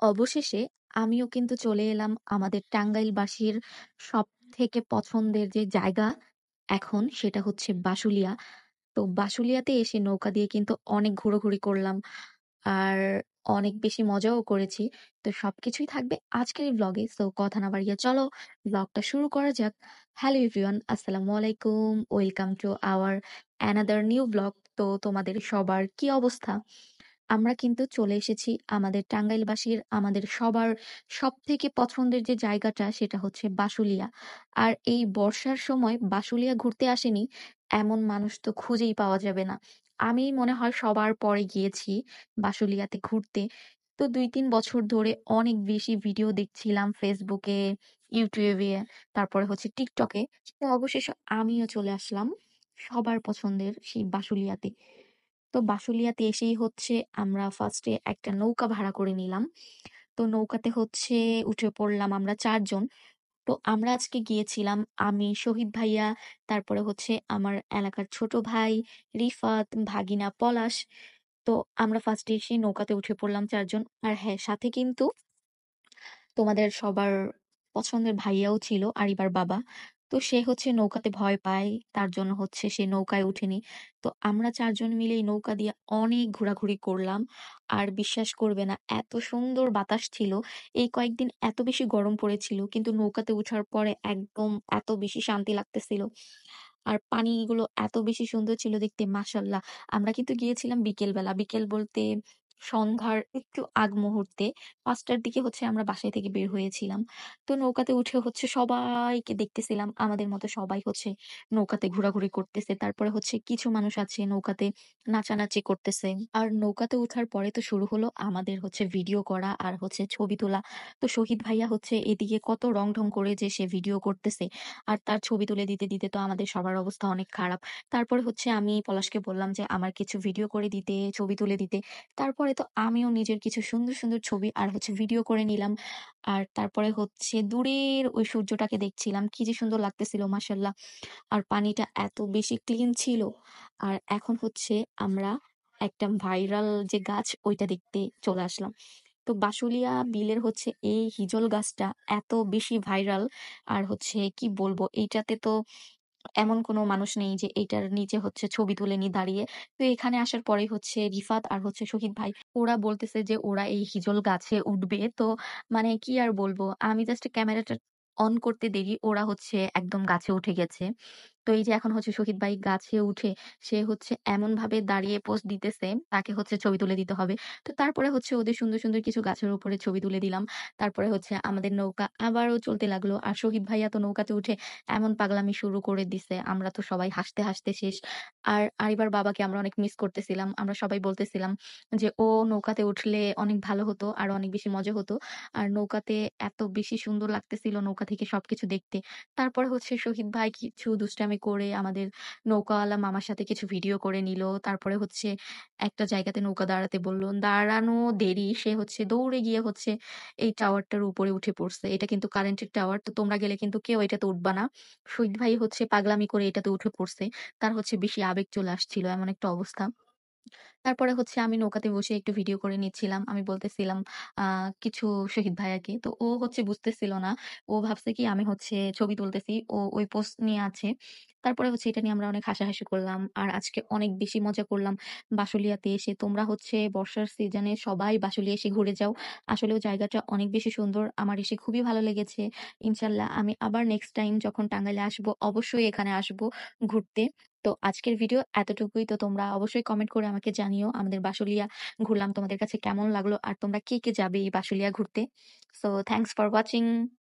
অবশেষে আমিও কিন্তু চলে এলাম আমাদের টাঙ্গাইলবাসীর সবথেকে পছন্দের যে জায়গা এখন সেটা হচ্ছে বাশুলিয়া। তো বাশুলিয়াতে এসে নৌকা দিয়ে কিন্তু অনেক ঘোরাঘুরি করলাম। আর অনেক বেশি মজাও করেছি। তো সবকিছুই থাকবে আজকের এই ভ্লগে। সো কথা না বাড়িয়ে চলো ভ্লগটা শুরু করা যাক। হ্যালো এভরিওয়ান, আসসালামু আলাইকুম। Welcome to our another new vlog. তো তোমাদের সবার কি অবস্থা? আমরা কিন্তু চলে এসেছি আমাদের টাঙ্গাইলবাসীর আমাদের সবার সবথেকে পছন্দের যে জায়গাটা সেটা হচ্ছে বাশুলিয়া। আর এই বর্ষার সময় বাশুলিয়া ঘুরতে আসেনি এমন মানুষ তো খুঁজেই পাওয়া যাবে না। আমি মনে হয় সবার পরে গিয়েছি বাশুলিয়াতে ঘুরতে। তো ২-৩ বছর ধরে অনেক বেশি ভিডিও দেখছিলাম ফেসবুকে, ইউটিউবে, তারপরে হচ্ছে টিকটকে। তো অবশেষে আমিও চলে আসলাম সবার পছন্দের সেই বাশুলিয়াতে। তো বাশুলিয়াতে এসেই হচ্ছে আমরা ফার্স্টে একটা নৌকা ভাড়া করে নিলাম। তো নৌকাতে হচ্ছে উঠে পড়লাম আমরা ৪ জন। তো আমরা আজকে গিয়েছিলাম আমি, শহীদ ভাইয়া, তারপরে হচ্ছে আমার এলাকার ছোট ভাই রিফাত, ভাগিনা পলাশ। তো আমরা ফার্স্টে এসে নৌকাতে উঠে পড়লাম ৪ জন। আর হ্যাঁ, সাথে কিন্তু তোমাদের সবার পছন্দের ভাইয়াও ছিল, আরিবার বাবা। তো সে হচ্ছে নৌকাতে ভয় পায়, তার জন্য হচ্ছে সে নৌকায় উঠেনি। তো আমরা ৪ জন মিলে এই নৌকা দিয়ে অনেক ঘোরাঘুরি করলাম। আর বিশ্বাস করবে না, এত সুন্দর বাতাস ছিল। এই কয়েকদিন এত বেশি গরম পড়েছিল, কিন্তু নৌকাতে উঠার পরে একদম এত বেশি শান্তি লাগতেছিল। আর পানিগুলো এত বেশি সুন্দর ছিল দেখতে, মাশাআল্লাহ। আমরা কিন্তু গিয়েছিলাম বিকেল বেলা। বিকেল বলতে সন্ধ্যার একটু আগ মুহূর্তে ৫টার দিকে হচ্ছে আমরা বাসায় থেকে বের হয়েছিলাম। তো নৌকাতে উঠে হচ্ছে সবাইকে দেখতেছিলাম। আমাদের মতো সবাই হচ্ছে নৌকাতে ঘোরাঘুরি করতেছে। তারপরে হচ্ছে কিছু মানুষ আছে নৌকাতে নাচানাচি করতেছে। আর নৌকাতে উঠার পরে তো শুরু হলো আমাদের হচ্ছে ভিডিও করা আর হচ্ছে ছবি তোলা। তো শহীদ ভাইয়া হচ্ছে এদিকে কত রং-ঢং করে যে সে ভিডিও করতেছে। আর তার ছবি তুলে দিতে, দিতে তো আমাদের সবার অবস্থা অনেক খারাপ। তারপরে হচ্ছে আমি পলাশকে বললাম যে আমার কিছু ভিডিও করে দিতে, ছবি তুলে দিতে। তারপরে তো আমিও নিজের কিছু সুন্দর, সুন্দর ছবি আর হচ্ছে ভিডিও করে নিলাম। আর তারপরে হচ্ছে দূরের ওই সূর্যটাকে দেখছিলাম। কি যে সুন্দর লাগতেছিল, মাশাআল্লাহ। আর পানিটা এত বেশি ক্লিন ছিল। আর এখন হচ্ছে আমরা একটা ভাইরাল যে গাছ ওইটা দেখতে চলে আসলাম। তো বাশুলিয়া বিলের হচ্ছে এই হিজল গাছটা এত বেশি ভাইরাল। আর হচ্ছে কি বলবো, এইটাতে তো এমন কোনো মানুষ নেই যে এইটার নিচে হচ্ছে ছবি তুলে নি দাঁড়িয়ে। তো এখানে আসার পরেই হচ্ছে রিফাত আর হচ্ছে শহীদ ভাই ওরা বলতেছে যে ওরা এই হিজল গাছে উঠবে। তো মানে কি আর বলবো, আমি জাস্ট ক্যামেরাটা অন করতে দেরি ওরা হচ্ছে একদম গাছে উঠে গেছে। তো এই যে এখন হচ্ছে শহীদ ভাই গাছে উঠে সে হচ্ছে এমন ভাবে দাঁড়িয়ে পোজ দিতেছে, তাকে হচ্ছে ছবি তুলে দিতে হবে। তো তারপরে হচ্ছে ওদের সুন্দর সুন্দর কিছু গাছের উপরে ছবি তুলে দিলাম। তারপরে হচ্ছে আমাদের নৌকা আবারও চলতে লাগলো। আর শহীদ ভাইয়া তো নৌকাতে উঠে এমন পাগলামি শুরু করে দিছে, আমরা তো সবাই হাসতে, হাসতে শেষ। আর আরিবার বাবাকে আমরা অনেক মিস করতেছিলাম। আমরা সবাই বলতেছিলাম যে, "ও নৌকাতে উঠলে অনেক ভালো হতো, আরো অনেক বেশি মজা হতো।" আর নৌকাতে এত বেশি সুন্দর লাগতেছিল নৌকা থেকে সবকিছু দেখতে। তারপরে হচ্ছে শহীদ ভাই কিছু দুষ্টামি করে আমাদের নৌকাওয়ালা মামার সাথে কিছু ভিডিও করে নিল। তারপরে হচ্ছে একটা জায়গাতে নৌকা দাঁড়াতে বলল। দাঁড়ানো দেরি, সে হচ্ছে দৌড়ে গিয়ে হচ্ছে এই টাওয়ারটার উপরে উঠে পড়ছে। এটা কিন্তু কারেন্টের টাওয়ার। তো তোমরা গেলে কিন্তু কেউ এটাতে উঠবা না। শহীদ ভাই হচ্ছে পাগলামি করে এটাতে উঠে পড়ছে। তার হচ্ছে বেশি আবেগ চলে আসছিল, এমন একটা অবস্থা। তারপরে হচ্ছে আমি নৌকাতে বসে একটু ভিডিও করে নিচ্ছিলাম। আমি বলতেছিলাম আ কিছু শহীদ ভাইয়াকে। তো ও হচ্ছে বুঝতেছিল না। ও ভাবছে কি আমি হচ্ছে ছবি তুলতেছি। ও ওই পোজ নিয়ে আছে। তারপরে হচ্ছে এটা নিয়ে আমরা অনেক হাসাহাসি করলাম। আর আজকে অনেক বেশি মজা করলাম বাশুলিয়াতে এসে। তোমরা হচ্ছে বর্ষার সিজনে সবাই বাশুলিয়া এসে ঘুরে যাও। আসলেও জায়গাটা অনেক বেশি সুন্দর। আমার এসে খুবই ভালো লেগেছে। ইনশাআল্লাহ আমি আবার নেক্সট টাইম যখন টাঙ্গাইলে আসবো অবশ্যই এখানে আসবো ঘুরতে। তো আজকের ভিডিও এতটুকুই। তো তোমরা অবশ্যই কমেন্ট করে আমাকে জানিও আমাদের বাশুলিয়া ঘুরলাম তোমাদের কাছে কেমন লাগলো আর তোমরা কে, কে যাবে এই বাশুলিয়া ঘুরতে। So thanks for watching.